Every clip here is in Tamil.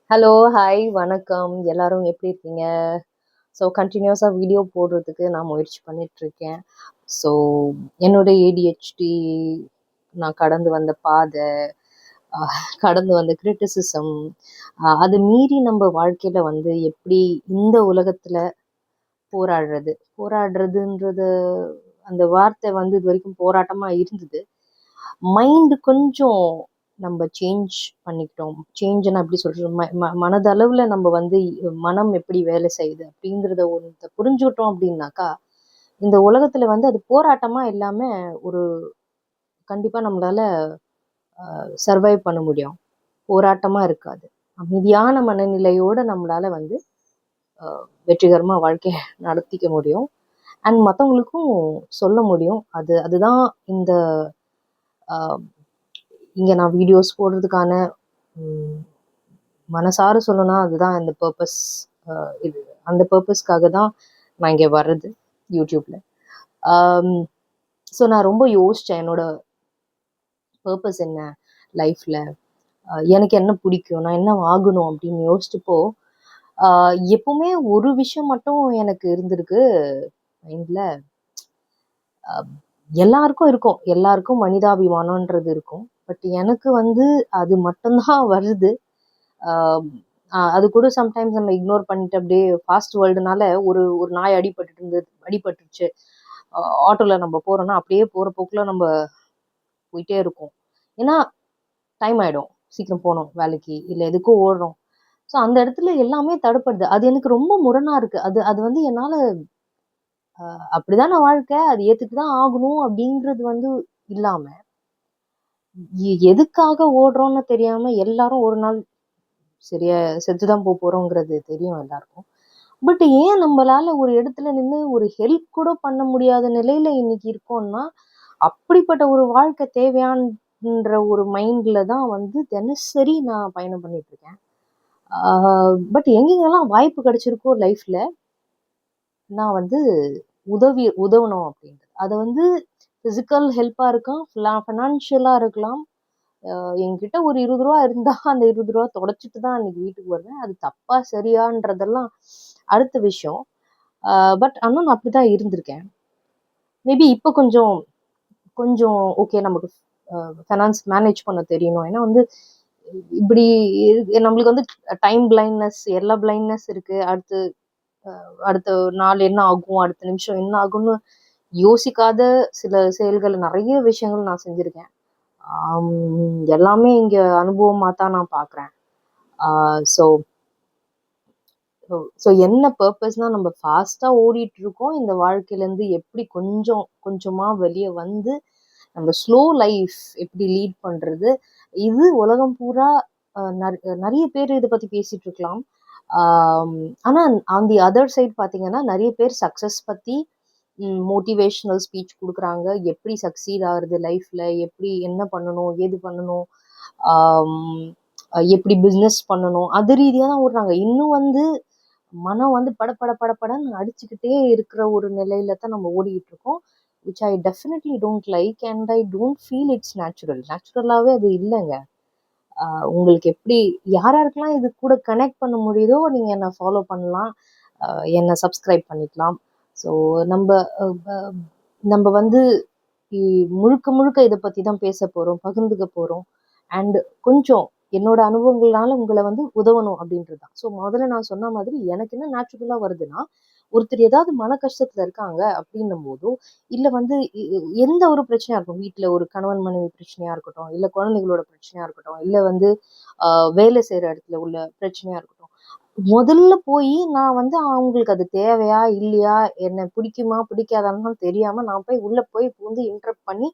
ஹலோ, ஹாய், வணக்கம். எல்லாரும் எப்படி இருக்கீங்க? ஸோ கன்டினியூஸா வீடியோ போடுறதுக்கு நான் முயற்சி பண்ணிட்டுருக்கேன். ஸோ என்னோட ஏடிஹெச்டி, நான் கடந்து வந்த பாதை, அ கடந்து வந்த கிரிட்டிசிசம், அது மீறி நம்ம வாழ்க்கையில வந்து எப்படி இந்த உலகத்துல போராடுறது? போராடுறதுன்றது அந்த வார்த்தை வந்து இதுவரைக்கும் போராட்டமா இருந்தது. மைண்ட் கொஞ்சம் நம்ம சேஞ்ச் பண்ணிக்கிட்டோம். சேஞ்சுன்னா எப்படி சொல்றது? மனதளவுல நம்ம வந்து மனம் எப்படி வேலை செய்யுது அப்படிங்கிறத ஒண்ணு புரிஞ்சுக்கிட்டோம் அப்படின்னாக்கா, இந்த உலகத்துல வந்து அது போராட்டமா இல்லாம ஒரு கண்டிப்பா நம்மளால சர்வைவ் பண்ண முடியும். போராட்டமா இருக்காது. அமைதியான மனநிலையோட நம்மளால வந்து வெற்றிகரமா வாழ்க்கைய நடத்திக்க முடியும். அண்ட் மத்தவங்களுக்கும் சொல்ல முடியும். அதுதான் இந்த அ இங்க நான் வீடியோஸ் போடுறதுக்கான ம் மனசார சொல்லணும்னா அதுதான் இந்த பர்ப்பஸ். அ இது அந்த பர்ப்பஸ்க்காக தான் நான் இங்க வர்றது யூடியூப்ல. ஆம், ஸோ நான் ரொம்ப யோசிச்சேன். என்னோட பர்ப்பஸ் என்ன லைஃப்ல? எனக்கு என்ன பிடிக்கும்? நான் என்ன ஆகணும்? அப்படின்னு யோசிச்சப்போ, அ எப்பவுமே ஒரு விஷயம் மட்டும் எனக்கு இருந்திருக்கு மைண்ட்ல. அ எல்லாருக்கும் இருக்கும். எல்லாருக்கும் மனிதாபிமானம்ன்றது இருக்கும். பட் எனக்கு வந்து அது மட்டும் தான் வருது. ஆ, அது கூட சம்டைம்ஸ் நம்ம இக்னோர் பண்ணிட்டு அப்படியே ஃபாஸ்ட் வேர்ல்டுனால ஒரு ஒரு நாய் அடிபட்டுருச்சு. ஆட்டோல நம்ம போறோம்னா அப்படியே போற போக்குல நம்ம போயிட்டே இருக்கோம். ஏன்னா டைம் ஆயிடும். சீக்கிரம் போணும் வேலைக்கு, இல்ல எதுக்கோ ஓடுறோம். ஸோ அந்த இடத்துல எல்லாமே தடப்படுது. அது எனக்கு ரொம்ப முரணா இருக்கு. அது அது வந்து என்னால அப்படிதான வாழ்க்கை, அது ஏத்துட்டு தான் ஆகணும் அப்படிங்கிறது வந்து இல்லாம, எதுக்காக ஓடுறோம்னு தெரியாம எல்லாரும் ஒரு நாள் சரியா செத்து தான் போறோங்கிறது தெரியும் எல்லாருக்கும். பட் ஏன் நம்மளால ஒரு இடத்துல நின்னு ஒரு ஹெல்ப் கூட பண்ண முடியாத நிலையில இன்னைக்கு இருக்கோம்னா, அப்படிப்பட்ட ஒரு வாழ்க்கை தேவையான்ற ஒரு மைண்ட்ல தான் வந்து தினசரி நான் பயணம் பண்ணிட்டு இருக்கேன். ஆ பட் எங்கெங்கலாம் வாய்ப்பு கிடைச்சிருக்கோ லைஃப்ல, நான் வந்து உதவணும் அப்படின்றது. அது வந்து பிசிக்கல் ஹெல்ப்பா இருக்கலாம், ஃபினான்ஷியலா இருக்கலாம். என்கிட்ட ஒரு ரூ. 20 இருந்தா அந்த ரூ. 20 தொடச்சுட்டு தான் அன்னைக்கு வீட்டுக்கு வருவேன். அது தப்பா, சரியான்றதெல்லாம் அடுத்த விஷயம். பட் ஆனா நான் அப்படிதான் இருந்திருக்கேன். மேபி இப்ப கொஞ்சம் கொஞ்சம் ஓகே நமக்கு ஃபைனான்ஸ் மேனேஜ் பண்ண தெரியணும். ஏன்னா வந்து இப்படி நம்மளுக்கு வந்து டைம் பிளைண்ட்னஸ், எல்லா பிளைண்ட்னஸ் இருக்கு. அடுத்த நாள் என்ன ஆகும்? அடுத்த நிமிஷம் என்ன ஆகும்னு யோசிக்காத சில செயல்கள், நெறைய விஷயங்கள் நான் செஞ்சிருக்கேன். எல்லாமே இங்க அனுபவமா தான் நான் பார்க்குறேன். ஆ ஸோ ஸோ என்ன பர்ப்பஸ்னா நம்ம ஃபாஸ்ட்டா ஓடிட்டு இருக்கோம். இந்த வாழ்க்கையிலேருந்து எப்படி கொஞ்சம் கொஞ்சமா வெளிய வந்து, நம்ம ஸ்லோ லைஃப் எப்படி லீட் பண்றது? இது உலகம் பூரா நெறைய பேர் இத பத்தி பேசிட்டு இருக்கலாம். ஆம், ஆனா ஆன் தி அதர் சைட் பார்த்தீங்கன்னா, நெறைய பேர் சக்சஸ் பத்தி மோட்டிவேஷனல் ஸ்பீச் குடுக்குறாங்க. எப்படி சக்சீட் ஆகுறது லைஃப்ல? எப்படி என்ன பண்ணணும்? ஏது பண்ணணும்? ஆம், எப்படி பிசினஸ் பண்ணணும்? அது ரீதியா தான் ஓடுறாங்க. இன்னும் வந்து மனம் வந்து படன்னு அடிச்சுக்கிட்டே இருக்கிற ஒரு நிலையில தான் நம்ம ஓடிக்கிட்டு இருக்கோம். Which I definitely don't like and I don't feel it's natural. நேச்சுரலாவே அது இல்லங்க. உங்களுக்கு எப்படி யார் யாருக்கெல்லாம் இது கூட கனெக்ட் பண்ண முடியுதோ, நீங்க என்ன ஃபாலோ பண்ணலாம். என்ன சப்ஸ்கிரைப் பண்ணிக்கலாம். ஸோ நம்ப அ ப நம்ப வந்து முழுக்க முழுக்க இத பத்தி தான் பேச போறோம், பகிர்ந்துக்க போறோம். அண்ட் கொஞ்சம் என்னோட அனுபவங்கள்னால உங்கள வந்து உதவணும் அப்படின்றது தான். ஸோ முதல்ல நான் சொன்ன மாதிரி எனக்கு என்ன நேச்சுரலா வருதுன்னா, ஒருத்தர் ஏதாவது மன கஷ்டத்துல இருக்காங்க அப்படின்னும் போதோ, இல்ல வந்து எந்த ஒரு பிரச்சனையா இருக்கும். வீட்ல ஒரு கணவன் மனைவி பிரச்சனையா இருக்கட்டும், இல்ல குழந்தைகளோட பிரச்சனையா இருக்கட்டும், இல்ல வந்து அ வேலை செய்ற இடத்துல உள்ள பிரச்சனையா இருக்கட்டும். முதல்ல போயி நான் வந்து அவங்களுக்கு அது தேவையா? இல்லையா? என்ன பிடிக்குமா? பிடிக்காதான்லாம் தெரியாம நான் போய் உள்ள போய் புகுந்து இன்டரப்ட் பண்ணி,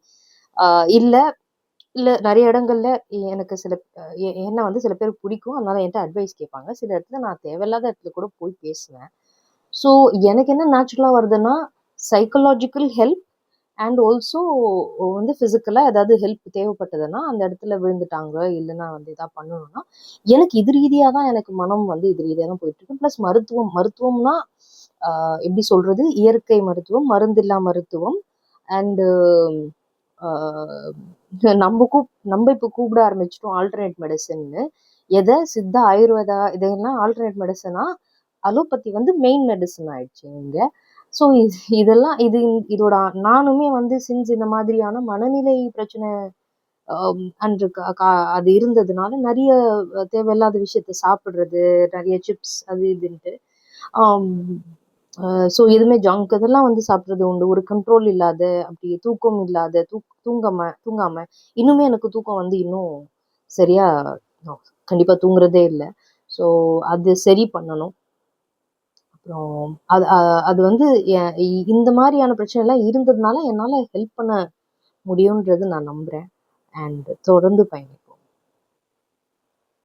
அ இல்ல இல்ல நெறைய இடங்கள்ல எனக்கு சில என்ன வந்து சில பேருக்கு பிடிக்கும். அதனால என்ட்ட அட்வைஸ் கேட்பாங்க. சில இடத்துல நான் தேவையில்லாத இடத்துல கூட போய் பேசுவேன். ஸோ எனக்கு என்ன நேச்சுரலா வருதுன்னா, சைக்காலஜிக்கல் ஹெல்ப் அண்ட் ஆல்சோ வந்து பிசிக்கலா ஏதாவது ஹெல்ப் தேவைப்பட்டதுன்னா, அந்த இடத்துல விழுந்துட்டாங்க, இல்லன்னா வந்து எதா பண்ணணும்னா, எனக்கு இது ரீதியா தான் எனக்கு மனம் வந்து இது ரீதியா தான் போயிட்டுருக்கு. பிளஸ் மருத்துவம்னா எப்படி சொல்றது? இயற்கை மருத்துவம், மருந்தில்லா மருத்துவம் அண்டு ஆ நம்ப இப்ப கூப்பிட ஆரம்பிச்சுட்டோம் ஆல்டர்னேட் மெடிசின்னு. எதை சித்தா ஆயுர்வேதா இதெல்லாம் ஆல்டர்னேட் மெடிசனா, அலோபதி வந்து மெயின் மெடிசன் ஆயிடுச்சு இங்க. ஸோ இதெல்லாம் இதோட நானுமே வந்து சின்ஸ் இந்த மாதிரியான மனநிலை பிரச்சனை அன்று அது இருந்ததுனால நிறைய தேவையில்லாத விஷயத்த சாப்பிடுறது, நிறைய சிப்ஸ் அது இதுன்ட்டு. ஸோ எதுவுமே ஜங்க் இதெல்லாம் வந்து சாப்பிட்றது உண்டு. ஒரு கண்ட்ரோல் இல்லாத, அப்படி தூக்கம் இல்லாத, தூங்காம இன்னுமே எனக்கு தூக்கம் வந்து இன்னும் சரியா கண்டிப்பா தூங்குறதே இல்லை. ஸோ அது சரி பண்ணணும். அப்புறம் அது வந்து இந்த மாதிரியான பிரச்சனை எல்லாம் இருந்ததுனால என்னால் ஹெல்ப் பண்ண முடியுன்றது நான் நம்புறேன். அண்ட் தொடர்ந்து பயணிப்போம்.